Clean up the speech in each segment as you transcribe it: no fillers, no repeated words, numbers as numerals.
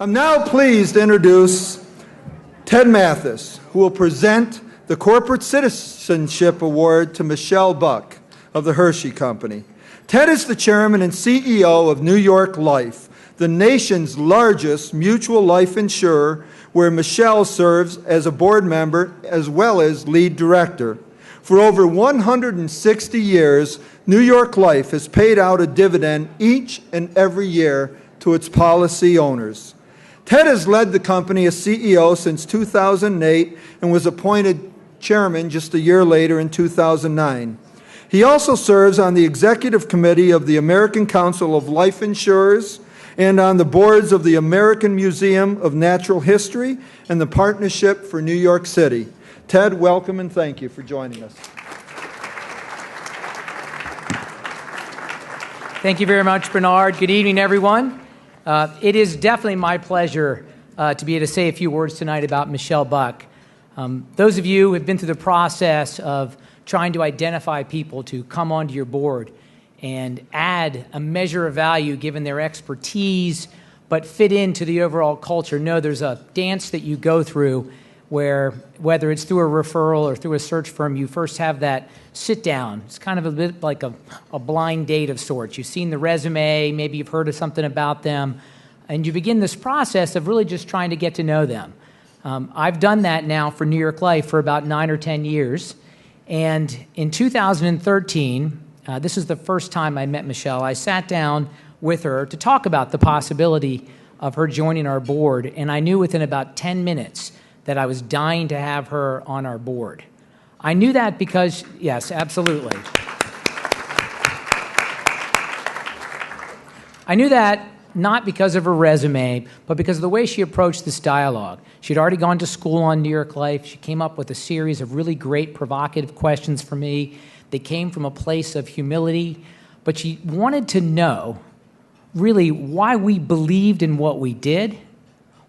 I'm now pleased to introduce Ted Mathas, who will present the Corporate Citizenship Award to Michele Buck of the Hershey Company. Ted is the chairman and CEO of New York Life, the nation's largest mutual life insurer, where Michele serves as a board member as well as lead director. For over 160 years, New York Life has paid out a dividend each and every year to its policy owners. Ted has led the company as CEO since 2008 and was appointed chairman just a year later in 2009. He also serves on the executive committee of the American Council of Life Insurers and on the boards of the American Museum of Natural History and the Partnership for New York City. Ted, welcome and thank you for joining us. Thank you very much, Bernard. Good evening, everyone. It is definitely my pleasure to be able to say a few words tonight about Michele Buck. Those of you who have been through the process of trying to identify people to come onto your board and add a measure of value given their expertise, but fit into the overall culture, know there's a dance that you go through where, whether it's through a referral or through a search firm, you first have that sit down. It's kind of a bit like a blind date of sorts. You've seen the resume, maybe you've heard of something about them, and you begin this process of really just trying to get to know them. I've done that now for New York Life for about 9 or 10 years, and in 2013, this is the first time I met Michele. I sat down with her to talk about the possibility of her joining our board, and I knew within about 10 minutes that I was dying to have her on our board. I knew that because, yes, absolutely. I knew that not because of her resume, but because of the way she approached this dialogue. She'd already gone to school on New York Life. She came up with a series of really great provocative questions for me. They came from a place of humility, but she wanted to know really why we believed in what we did,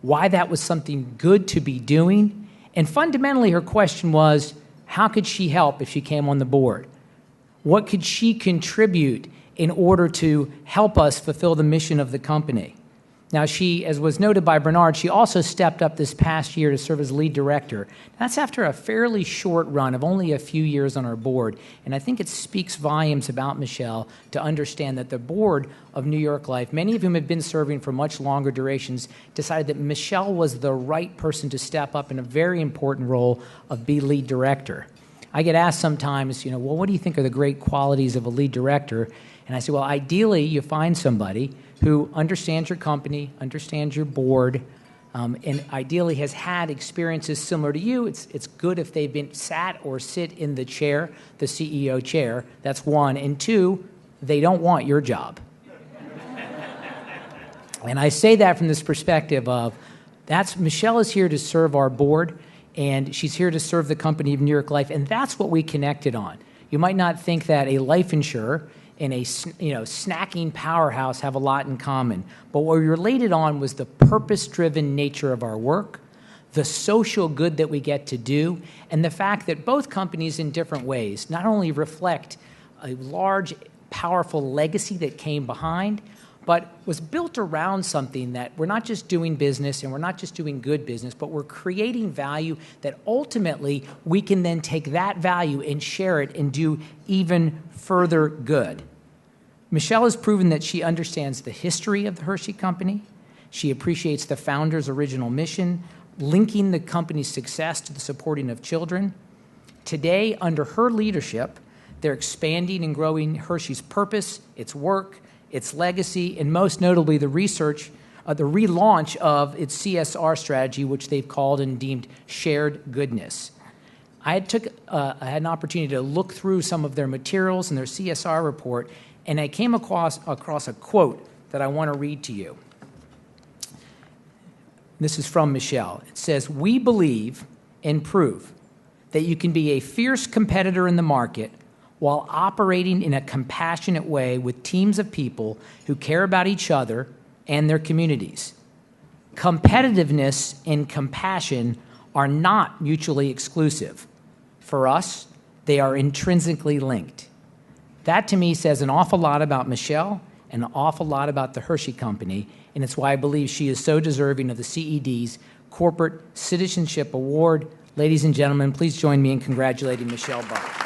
why that was something good to be doing, and fundamentally her question was, how could she help if she came on the board? What could she contribute in order to help us fulfill the mission of the company? Now, she, as was noted by Bernard, she also stepped up this past year to serve as lead director. That's after a fairly short run of only a few years on our board, and I think it speaks volumes about Michele to understand that the board of New York Life, many of whom have been serving for much longer durations, decided that Michele was the right person to step up in a very important role of be lead director. I get asked sometimes, well, what do you think are the great qualities of a lead director? And I say, well, ideally, you find somebody who understands your company, understands your board, and ideally has had experiences similar to you. It's good if they've been sat or sit in the chair, the CEO chair. That's one. And two, they don't want your job. And I say that from this perspective of Michele is here to serve our board, and she's here to serve the company of New York Life, and that's what we connected on. You might not think that a life insurer and a snacking powerhouse have a lot in common. But what we related on was the purpose-driven nature of our work, the social good that we get to do, and the fact that both companies in different ways not only reflect a large, powerful legacy that came behind, but was built around something that we're not just doing business and we're not just doing good business, but we're creating value that ultimately we can then take that value and share it and do even further good. Michele has proven that she understands the history of the Hershey Company. She appreciates the founder's original mission, linking the company's success to the supporting of children. Today, under her leadership, they're expanding and growing Hershey's purpose, its work, its legacy, and most notably the research, the relaunch of its CSR strategy, which they've called and deemed shared goodness. I had an opportunity to look through some of their materials and their CSR report, and I came across a quote that I want to read to you. This is from Michele. It says, "We believe and prove that you can be a fierce competitor in the market while operating in a compassionate way with teams of people who care about each other and their communities. Competitiveness and compassion are not mutually exclusive. For us, they are intrinsically linked." That to me says an awful lot about Michele an awful lot about the Hershey Company, and it's why I believe she is so deserving of the CED's Corporate Citizenship Award. Ladies and gentlemen, please join me in congratulating Michele Buck.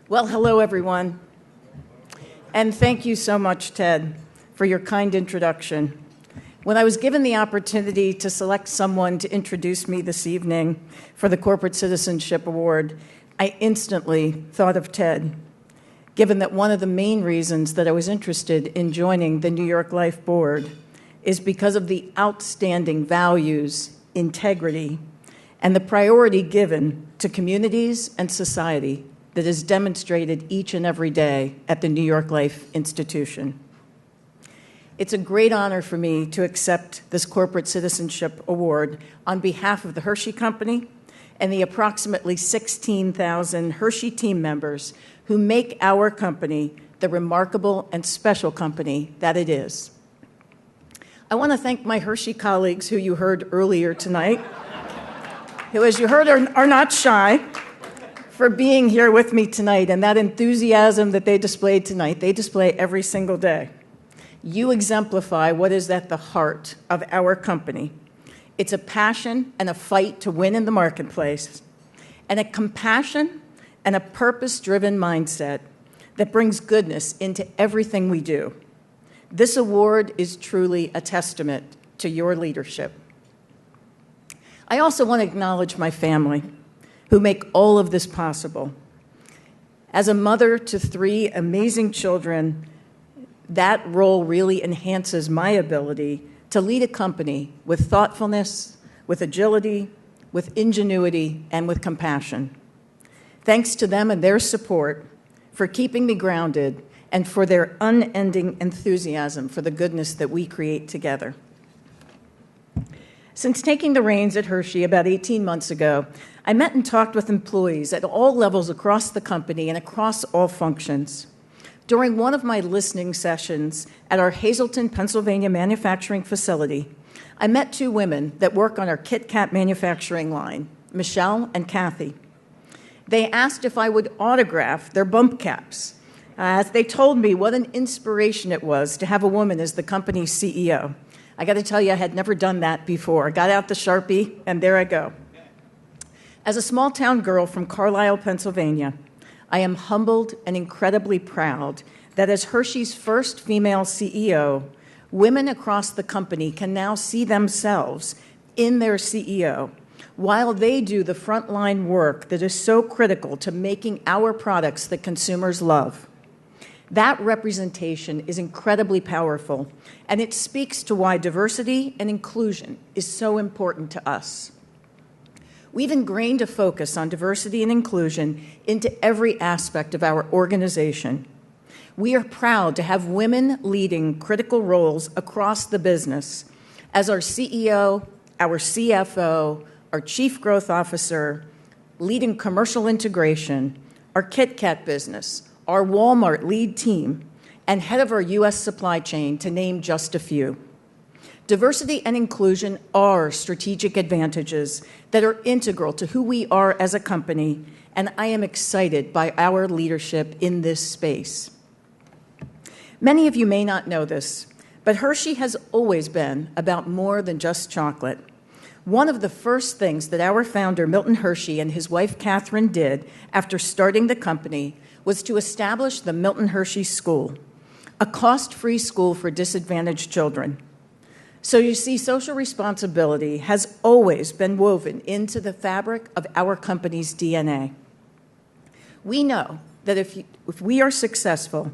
Well, hello, everyone. And thank you so much, Ted, for your kind introduction. When I was given the opportunity to select someone to introduce me this evening for the Corporate Citizenship Award, I instantly thought of Ted, given that one of the main reasons that I was interested in joining the New York Life Board is because of the outstanding values, integrity, and the priority given to communities and society that is demonstrated each and every day at the New York Life Institution. It's a great honor for me to accept this Corporate Citizenship Award on behalf of the Hershey Company and the approximately 16,000 Hershey team members who make our company the remarkable and special company that it is. I want to thank my Hershey colleagues who you heard earlier tonight, who, as you heard, are not shy, for being here with me tonight, and that enthusiasm that they displayed tonight, they display every single day. You exemplify what is at the heart of our company. It's a passion and a fight to win in the marketplace, and a compassion and a purpose-driven mindset that brings goodness into everything we do. This award is truly a testament to your leadership. I also want to acknowledge my family, who make all of this possible. As a mother to 3 amazing children, that role really enhances my ability to lead a company with thoughtfulness, with agility, with ingenuity, and with compassion. Thanks to them and their support for keeping me grounded and for their unending enthusiasm for the goodness that we create together. Since taking the reins at Hershey about 18 months ago, I met and talked with employees at all levels across the company and across all functions. During one of my listening sessions at our Hazleton, Pennsylvania manufacturing facility, I met 2 women that work on our Kit Kat manufacturing line, Michele and Kathy. They asked if I would autograph their bump caps, as they told me what an inspiration it was to have a woman as the company's CEO. I got to tell you, I had never done that before. I got out the Sharpie, and there I go. As a small-town girl from Carlisle, Pennsylvania, I am humbled and incredibly proud that as Hershey's first female CEO, women across the company can now see themselves in their CEO while they do the frontline work that is so critical to making our products that consumers love. That representation is incredibly powerful, and it speaks to why diversity and inclusion is so important to us. We've ingrained a focus on diversity and inclusion into every aspect of our organization. We are proud to have women leading critical roles across the business as our CEO, our CFO, our Chief Growth Officer, leading commercial integration, our Kit Kat business, our Walmart lead team, and head of our U.S. supply chain, to name just a few. Diversity and inclusion are strategic advantages that are integral to who we are as a company, and I am excited by our leadership in this space. Many of you may not know this, but Hershey has always been about more than just chocolate. One of the first things that our founder, Milton Hershey, and his wife, Catherine, did after starting the company was to establish the Milton Hershey School, a cost-free school for disadvantaged children. So you see, social responsibility has always been woven into the fabric of our company's DNA. We know that if we are successful,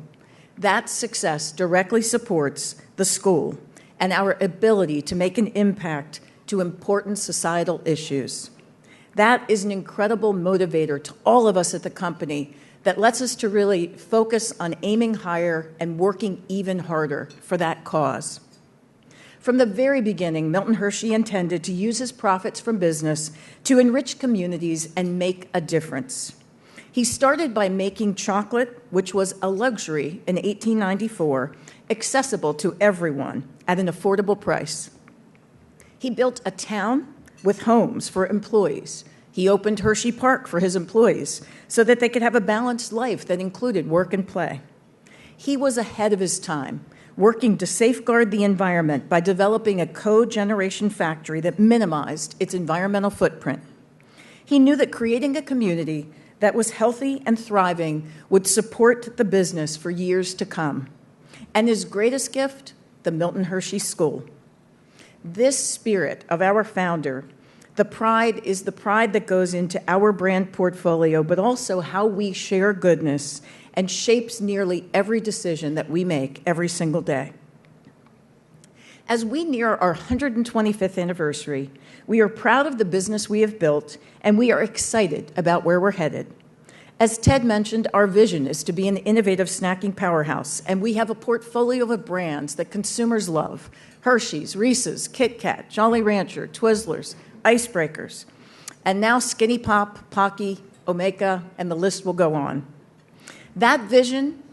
that success directly supports the school and our ability to make an impact to important societal issues. That is an incredible motivator to all of us at the company that lets us to really focus on aiming higher and working even harder for that cause. From the very beginning, Milton Hershey intended to use his profits from business to enrich communities and make a difference. He started by making chocolate, which was a luxury in 1894, accessible to everyone at an affordable price. He built a town with homes for employees. He opened Hershey Park for his employees so that they could have a balanced life that included work and play. He was ahead of his time, working to safeguard the environment by developing a cogeneration factory that minimized its environmental footprint. He knew that creating a community that was healthy and thriving would support the business for years to come. And his greatest gift, the Milton Hershey School. This spirit of our founder, the pride is the pride that goes into our brand portfolio, but also how we share goodness and shapes nearly every decision that we make every single day. As we near our 125th anniversary, we are proud of the business we have built, and we are excited about where we're headed. As Ted mentioned, our vision is to be an innovative snacking powerhouse, and we have a portfolio of brands that consumers love: Hershey's, Reese's, Kit Kat, Jolly Rancher, Twizzlers, Icebreakers, and now Skinny Pop, Pocky, Omega, and the list will go on. That vision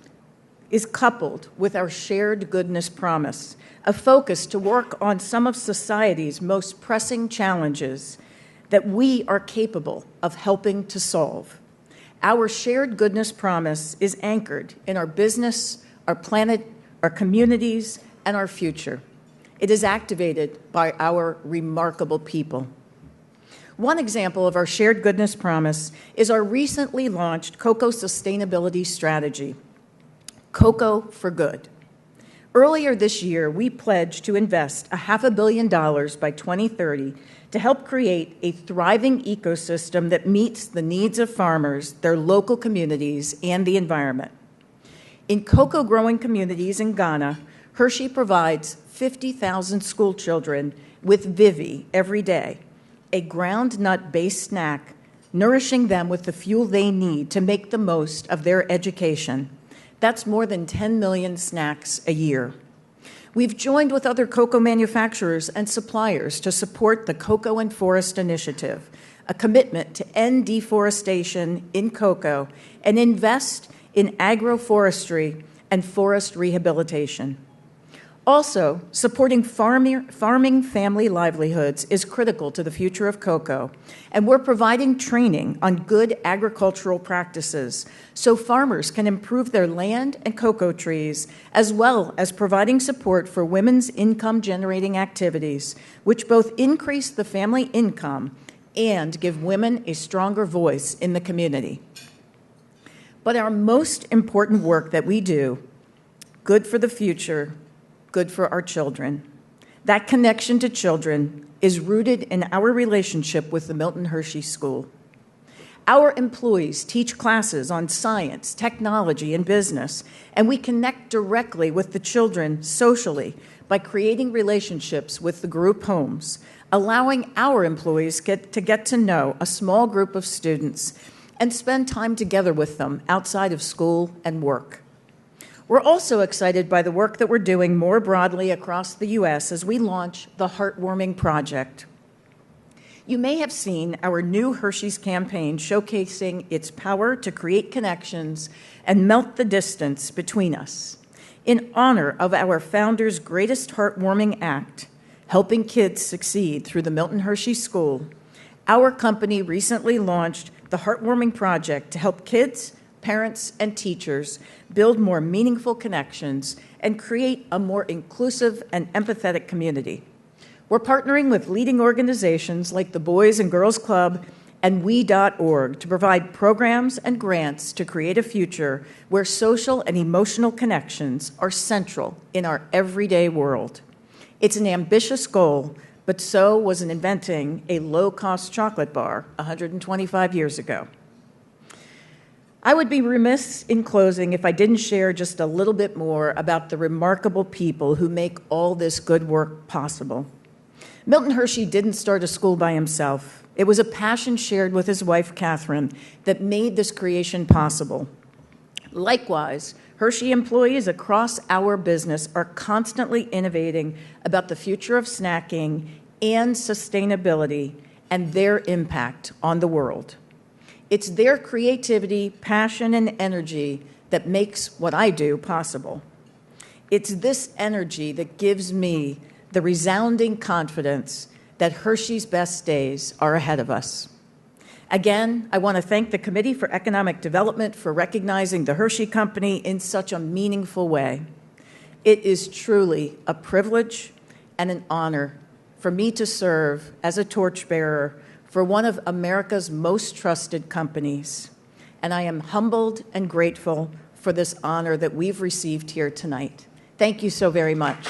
is coupled with our shared goodness promise, a focus to work on some of society's most pressing challenges that we are capable of helping to solve. Our shared goodness promise is anchored in our business, our planet, our communities, and our future. It is activated by our remarkable people. One example of our shared goodness promise is our recently launched cocoa sustainability strategy, Cocoa for Good. Earlier this year, we pledged to invest $500 million by 2030 to help create a thriving ecosystem that meets the needs of farmers, their local communities, and the environment. In cocoa-growing communities in Ghana, Hershey provides 50,000 school children with Vivi every day, a ground nut-based snack, nourishing them with the fuel they need to make the most of their education. That's more than 10 million snacks a year. We've joined with other cocoa manufacturers and suppliers to support the Cocoa and Forest Initiative, a commitment to end deforestation in cocoa and invest in agroforestry and forest rehabilitation. Also, supporting farming family livelihoods is critical to the future of cocoa, and we're providing training on good agricultural practices so farmers can improve their land and cocoa trees, as well as providing support for women's income-generating activities, which both increase the family income and give women a stronger voice in the community. But our most important work that we do, good for the future, good for our children. That connection to children is rooted in our relationship with the Milton Hershey School. Our employees teach classes on science, technology, and business, and we connect directly with the children socially by creating relationships with the group homes, allowing our employees to get to know a small group of students and spend time together with them outside of school and work. We're also excited by the work that we're doing more broadly across the U.S. as we launch the Heartwarming Project. You may have seen our new Hershey's campaign showcasing its power to create connections and melt the distance between us. In honor of our founder's greatest heartwarming act, helping kids succeed through the Milton Hershey School, our company recently launched the Heartwarming Project to help kids, parents, and teachers build more meaningful connections and create a more inclusive and empathetic community. We're partnering with leading organizations like the Boys and Girls Club and We.org to provide programs and grants to create a future where social and emotional connections are central in our everyday world. It's an ambitious goal, but so was inventing a low-cost chocolate bar 125 years ago. I would be remiss in closing if I didn't share just a little bit more about the remarkable people who make all this good work possible. Milton Hershey didn't start a school by himself. It was a passion shared with his wife, Catherine, that made this creation possible. Likewise, Hershey employees across our business are constantly innovating about the future of snacking and sustainability and their impact on the world. It's their creativity, passion, and energy that makes what I do possible. It's this energy that gives me the resounding confidence that Hershey's best days are ahead of us. Again, I want to thank the Committee for Economic Development for recognizing the Hershey Company in such a meaningful way. It is truly a privilege and an honor for me to serve as a torchbearer for one of America's most trusted companies. And I am humbled and grateful for this honor that we've received here tonight. Thank you so very much.